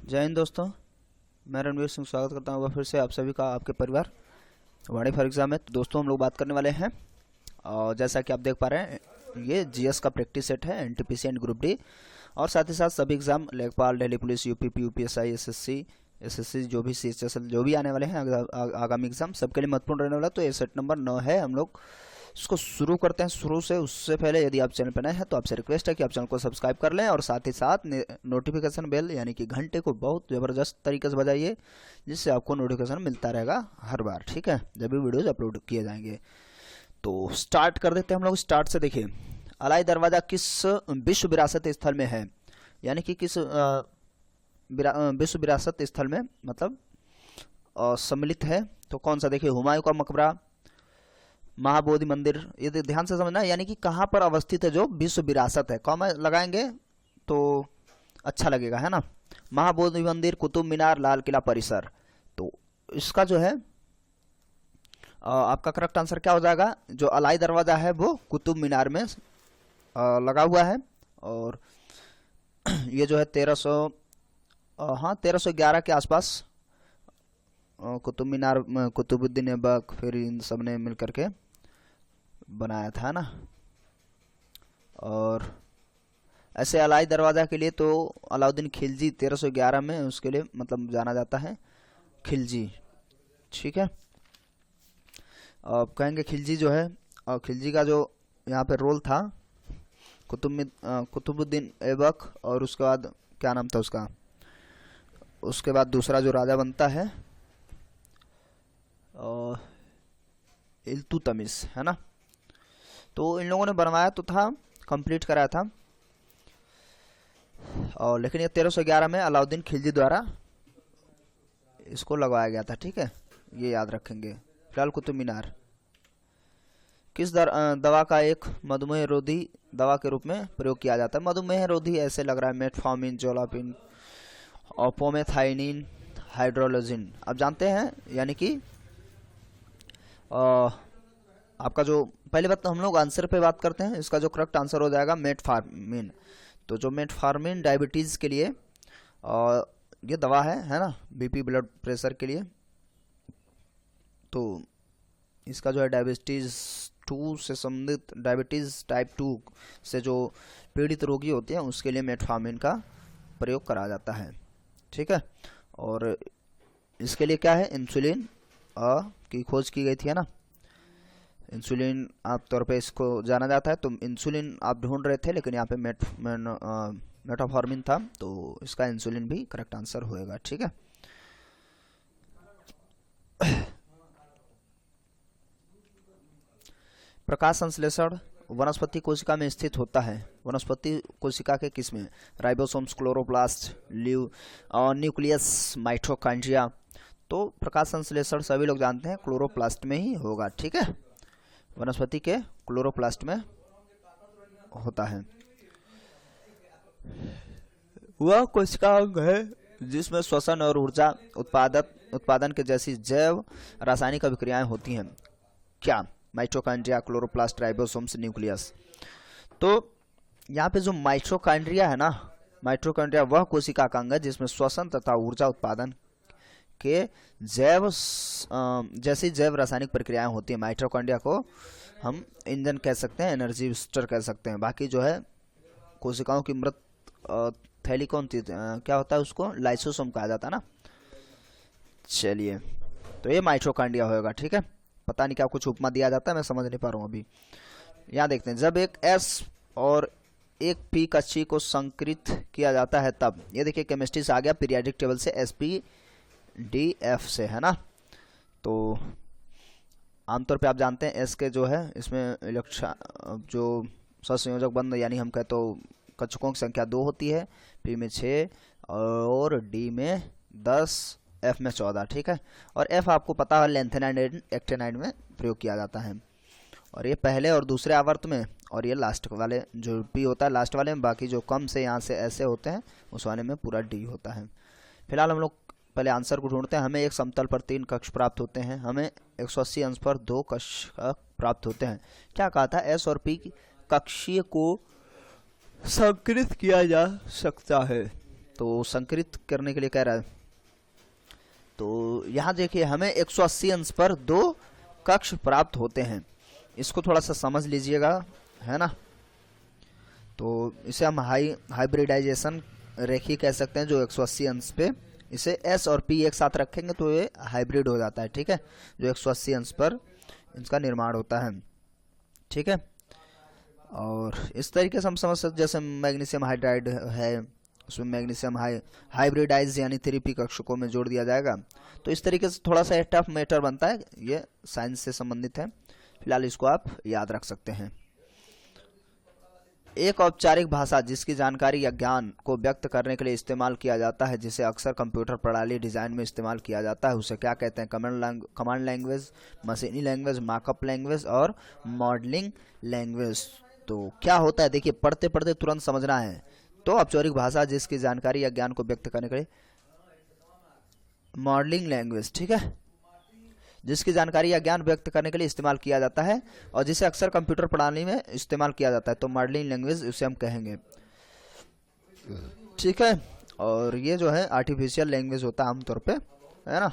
जय हिंद दोस्तों। मैं रणवीर सिंह स्वागत करता हूँ फिर से आप सभी का आपके परिवार वाणी फॉर एग्जाम में। तो दोस्तों हम लोग बात करने वाले हैं और जैसा कि आप देख पा रहे हैं ये जीएस का प्रैक्टिस सेट है एनटीपीसी एंड ग्रुप डी और साथ ही साथ सभी एग्जाम लेखपाल, Delhi police, UPP, UPSI, SSC जो भी सीएचएसएल जो भी आने वाले हैं आगामी एग्जाम सबके लिए महत्वपूर्ण रहने वाला। तो ये सेट नंबर 9 है। हम लोग इसको शुरू करते हैं शुरू से। उससे पहले यदि आप चैनल पर नए हैं तो आपसे रिक्वेस्ट है कि आप चैनल को सब्सक्राइब कर लें और साथ ही साथ नोटिफिकेशन बेल यानी कि घंटे को बहुत ज़बरदस्त तरीके से बजाइए, जिससे आपको नोटिफिकेशन मिलता रहेगा हर बार, ठीक है, जब भी वीडियोज अपलोड किए जाएंगे। तो स्टार्ट कर देते हैं हम लोग। स्टार्ट से देखिए, अलाई दरवाज़ा किस विश्व विरासत स्थल में है, यानी कि किस विश्व विरासत स्थल में मतलब सम्मिलित है। तो कौन सा, देखिए हुमायूं का मकबरा, महाबोधि मंदिर, ये ध्यान से समझना है, यानी कि कहाँ पर अवस्थित है जो विश्व विरासत है। कॉमा लगाएंगे तो अच्छा लगेगा, है ना। महाबोधि मंदिर, कुतुब मीनार, लाल किला परिसर। तो इसका जो है आपका करेक्ट आंसर क्या हो जाएगा, जो अलाई दरवाजा है वो कुतुब मीनार में लगा हुआ है। और ये जो है 1311 के आसपास कुतुब मीनार कुतुबुद्दीन ऐबक फिर इन सब ने मिल करके बनाया था ना। और ऐसे अलाई दरवाज़ा के लिए तो अलाउद्दीन खिलजी 1311 में उसके लिए मतलब जाना जाता है, खिलजी, ठीक है। अब कहेंगे खिलजी जो है, और खिलजी का जो यहाँ पे रोल था कुतुबुद्दीन ऐबक, और उसके बाद क्या नाम था उसका, उसके बाद दूसरा जो राजा बनता है इल्तुतमिश, है ना। तो इन लोगों ने बनवाया तो था, कंप्लीट कराया था, और लेकिन ये 1311 में अलाउद्दीन खिलजी द्वारा इसको लगवाया गया था, ठीक है, ये याद रखेंगे। फिलहाल कुतुब मीनार किस दवा का एक मधुमेह रोधी दवा के रूप में प्रयोग किया जाता है। मधुमेह रोधी ऐसे लग रहा है मेटफॉर्मिन, जोलापिन और पोमेथाइनिन, हाइड्रोलोजिन। आप जानते हैं, यानी कि आपका जो पहले बात तो हम लोग आंसर पे बात करते हैं। इसका जो करेक्ट आंसर हो जाएगा मेटफॉर्मिन। तो जो मेटफॉर्मिन डायबिटीज़ के लिए ये दवा है ना, बीपी ब्लड प्रेशर के लिए। तो इसका जो है डायबिटीज़ 2 से संबंधित, डायबिटीज़ टाइप 2 से जो पीड़ित रोगी होते हैं उसके लिए मेटफॉर्मिन का प्रयोग करा जाता है, ठीक है। और इसके लिए क्या है, इंसुलिन की खोज की गई थी, है ना। इंसुलिन आप तौर पे इसको जाना जाता है। तो इंसुलिन आप ढूंढ रहे थे, लेकिन यहाँ पे मेटाफॉर्मिन था, तो इसका इंसुलिन भी करेक्ट आंसर होएगा, ठीक है। प्रकाश संश्लेषण वनस्पति कोशिका में स्थित होता है। वनस्पति कोशिका के किस में, राइबोसोम्स, क्लोरोप्लास्ट, न्यूक्लियस, माइटोकॉन्ड्रिया। तो प्रकाश संश्लेषण सभी लोग जानते हैं क्लोरोप्लास्ट में ही होगा, ठीक है, वनस्पति के क्लोरोप्लास्ट में होता है। वह कोशिका अंग है जिसमें श्वसन और ऊर्जा उत्पादन के जैसी जैव रासायनिक अभिक्रियाएं होती हैं। क्या, माइटोकॉन्ड्रिया, क्लोरोप्लास्ट, राइबोसोम्स, न्यूक्लियस। तो यहाँ पे जो माइटोकॉन्ड्रिया है ना, माइटोकॉन्ड्रिया वह कोशिका का अंग है जिसमें श्वसन तथा ऊर्जा उत्पादन के जैसी जैव रासायनिक प्रक्रियाएं होती हैं। माइटोकॉन्ड्रिया को हम इंजन कह सकते हैं, एनर्जी बूस्टर कह सकते हैं। बाकी जो है कोशिकाओं की मृत थैली कौन थी, क्या होता है उसको, लाइसोसोम कहा जाता है ना। चलिए, तो ये माइटोकॉन्ड्रिया होगा, ठीक है। पता नहीं क्या कुछ उपमा दिया जाता है, मैं समझ नहीं पा रहा हूँ अभी। यहाँ देखते हैं, जब एक S और एक P कक्षी को संकृत किया जाता है तब, ये देखिए केमिस्ट्री से आ गया, पीरियोडिक टेबल से SPDF से, है ना। तो आमतौर पे आप जानते हैं S के जो है इसमें जो सहसंयोजक बंध, यानी हम कहते तो कक्षकों की संख्या 2 होती है, P में 6 और D में 10, F में 14, ठीक है। और F आपको पता है लेंथेनाइड एक्टेनाइड में प्रयोग किया जाता है, और ये पहले और दूसरे आवर्त में, और ये लास्ट वाले जो P होता है लास्ट वाले में। बाकी जो कम से यहाँ से ऐसे होते हैं उस वाले में पूरा D होता है। फिलहाल हम लोग पहले आंसर को ढूंढते हैं। हमें एक समतल पर 3 कक्ष प्राप्त होते हैं, हमें 180 अंश पर 2 कक्ष प्राप्त होते हैं। क्या कहा था, S और P कक्षीय को संकृत किया जा सकता है। तो संकरित करने के लिए कह रहा है। तो यहाँ देखिए हमें 180 अंश पर 2 कक्ष प्राप्त होते हैं, इसको थोड़ा सा समझ लीजिएगा, है ना। तो इसे हम हाइब्रिडाइजेशन रेखी कह सकते हैं, जो 180 अंश पे इसे S और P एक साथ रखेंगे तो ये हाइब्रिड हो जाता है, ठीक है, जो 180 अंश पर इसका निर्माण होता है, ठीक है। और इस तरीके से हम समझ सकते, जैसे मैग्नीशियम हाइड्राइड है, उसमें मैग्नीशियम हाइब्रिडाइज यानी 3p कक्षकों में जोड़ दिया जाएगा। तो इस तरीके से थोड़ा सा टफ मैटर बनता है, ये साइंस से संबंधित है, फिलहाल इसको आप याद रख सकते हैं। एक औपचारिक भाषा जिसकी जानकारी या ज्ञान को व्यक्त करने के लिए इस्तेमाल किया जाता है, जिसे अक्सर कंप्यूटर प्रणाली डिजाइन में इस्तेमाल किया जाता है, उसे क्या कहते हैं? कमांड लैंग्वेज, मशीनी लैंग्वेज, मार्कअप लैंग्वेज और मॉडलिंग लैंग्वेज। तो क्या होता है, देखिए पढ़ते पढ़ते तुरंत समझना है। तो औपचारिक भाषा जिसकी जानकारी या ज्ञान को व्यक्त करने के लिए मॉडलिंग लैंग्वेज, ठीक है, जिसकी जानकारी या ज्ञान व्यक्त करने के लिए इस्तेमाल किया जाता है और जिसे अक्सर कंप्यूटर प्रणाली में इस्तेमाल किया जाता है, तो मॉडलिंग लैंग्वेज उसे हम कहेंगे, ठीक है। और ये जो है आर्टिफिशियल लैंग्वेज होता है आमतौर पे, है ना।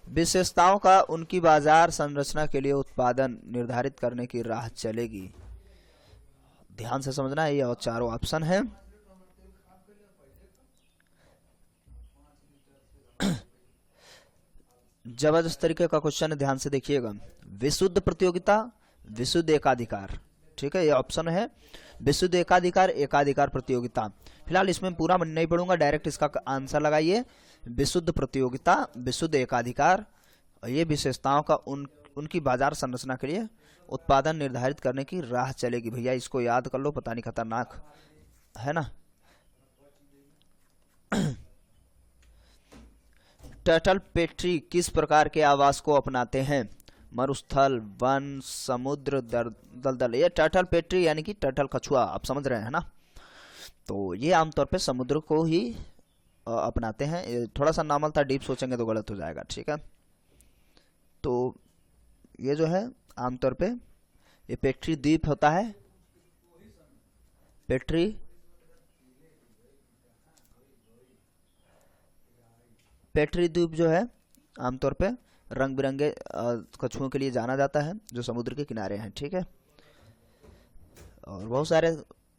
विशेषताओं का उनकी बाजार संरचना के लिए उत्पादन निर्धारित करने की राह चलेगी। ध्यान से समझना है, ये और चारों ऑप्शन है। जबरदस्त तरीके का क्वेश्चन है, ध्यान से देखिएगा। विशुद्ध प्रतियोगिता, विशुद्ध एकाधिकार, ठीक है, ये ऑप्शन है। विशुद्ध एकाधिकार, एकाधिकार प्रतियोगिता। फिलहाल इसमें पूरा मैं नहीं पढ़ूंगा, डायरेक्ट इसका आंसर लगाइए। विशुद्ध प्रतियोगिता, विशुद्ध एकाधिकार, ये विशेषताओं का उनकी बाजार संरचना के लिए उत्पादन निर्धारित करने की राह चलेगी। भैया इसको याद कर लो, पता नहीं खतरनाक है ना। टर्टल पेट्री किस प्रकार के आवास को अपनाते हैं? मरुस्थल, वन, समुद्र, दलदल। ये टर्टल पेट्री यानी कि टर्टल कछुआ, आप समझ रहे हैं ना। तो ये आमतौर पे समुद्र को ही अपनाते हैं। ये थोड़ा सा नॉर्मल था, डीप सोचेंगे तो गलत हो जाएगा, ठीक है। तो ये जो है आमतौर पे ये पेट्री द्वीप होता है, पेट्री द्वीप जो है आमतौर पे रंग बिरंगे कछुओं के लिए जाना जाता है, जो समुद्र के किनारे हैं, ठीक है। और बहुत सारे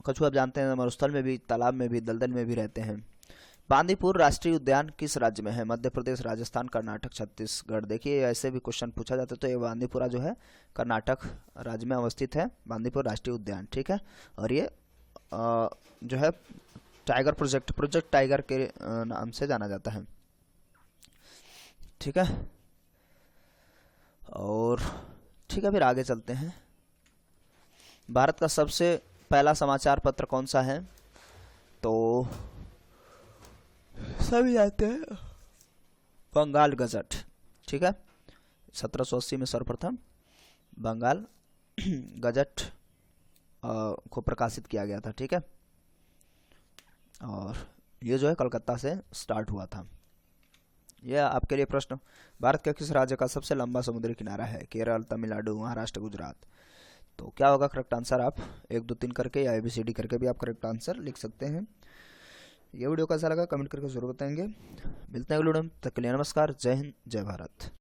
कछुआ आप जानते हैं, मरुस्थल में भी, तालाब में भी, दलदल में भी रहते हैं। बांदीपुर राष्ट्रीय उद्यान किस राज्य में है? मध्य प्रदेश, राजस्थान, कर्नाटक, छत्तीसगढ़। देखिए ऐसे भी क्वेश्चन पूछा जाता है, तो ये बांदीपुरा जो है कर्नाटक राज्य में अवस्थित है, बांदीपुर राष्ट्रीय उद्यान, ठीक है। और ये जो है टाइगर प्रोजेक्ट टाइगर के नाम से जाना जाता है, ठीक है। और ठीक है, फिर आगे चलते हैं। भारत का सबसे पहला समाचार पत्र कौन सा है? तो सभी जानते हैं, बंगाल गजट, ठीक है। 1780 में सर्वप्रथम बंगाल गजट को प्रकाशित किया गया था, ठीक है। और ये जो है कलकत्ता से स्टार्ट हुआ था। यह आपके लिए प्रश्न, भारत के किस राज्य का सबसे लंबा समुद्री किनारा है? केरल, तमिलनाडु, महाराष्ट्र, गुजरात। तो क्या होगा करेक्ट आंसर? आप 1 2 3 करके या ABCD करके भी आप करेक्ट आंसर लिख सकते हैं। ये वीडियो कैसा लगा कमेंट करके जरूर बताएंगे। मिलते हैं अगले वीडियो में, तब के लिए नमस्कार, जय हिंद, जय भारत।